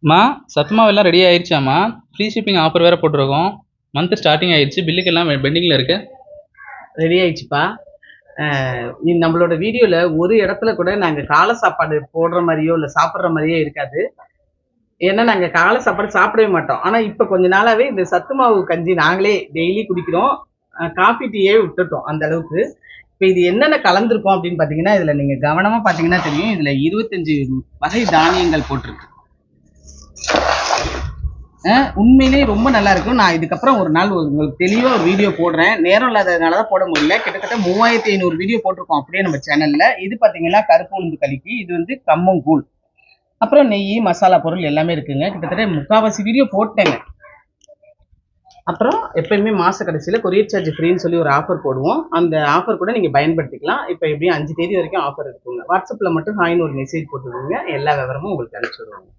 அம்மா சத்துமாவு எல்லாம் ரெடி ஆயிடுச்சாம்மா? ஃப்ரீ ஷிப்பிங் ஆஃபர் வேற போட்டிருக்கோம். மந்த் ஸ்டார்டிங் ஆயிடுச்சு. பில்லுக்கு எல்லாம் பெண்டிங்ல இருக்கு. ரெடி ஆயிடுச்சுப்பா. நம்மளோட வீடியோல ஒரு இடத்துல கூட நாங்க காலை சாப்பாடு போடுற மாதிரியோ இல்லை சாப்பிட்ற மாதிரியே இருக்காது. ஏன்னா நாங்க காலை சாப்பாடு சாப்பிடவே மாட்டோம். ஆனா இப்ப கொஞ்ச நாளாவே இந்த சத்து மாவு கஞ்சி நாங்களே டெய்லி குடிக்கிறோம். காஃபி டீயே விட்டுட்டோம் அந்த அளவுக்கு. இப்ப இது என்னென்ன கலந்துருக்கோம் அப்படின்னு பாத்தீங்கன்னா, இதுல நீங்க கவனமா பாத்தீங்கன்னா தெரியும். இதுல 25 வகை தானியங்கள் போட்டிருக்கு. உண்மையிலேயே ரொம்ப நல்லா இருக்கும். நான் இதுக்கப்புறம் ஒரு நாள் உங்களுக்கு தெளிவா ஒரு வீடியோ போடுறேன். நேரம் இல்லாததுனால தான் போட முடியல. கிட்டத்தட்ட 3500 வீடியோ போட்டிருக்கோம் அப்படியே நம்ம சேனல்ல. இது பாத்தீங்கன்னா கருப்பு உளுந்து களிக்கு, இது வந்து கம்மங்கூழ், அப்புறம் நெய், மசாலா பொருள் எல்லாமே இருக்குங்க. கிட்டத்தட்ட 3/4 வீடியோ போட்டேங்க. அப்புறம் எப்பயுமே மாச கடைசியில கொரியர் சார்ஜ் ஃப்ரீன்னு சொல்லி ஒரு ஆஃபர் போடுவோம். அந்த ஆஃபர் கூட நீங்க பயன்படுத்திக்கலாம். இப்போ எப்படியும் 5 தேதி வரைக்கும் ஆஃபர் இருக்குங்க. வாட்ஸ்அப்ல மட்டும் ஹாய்னு ஒரு மெசேஜ் போட்டுவிடுங்க. எல்லா விவரமும் உங்களுக்கு அனுப்பிச்சு விடுவாங்க.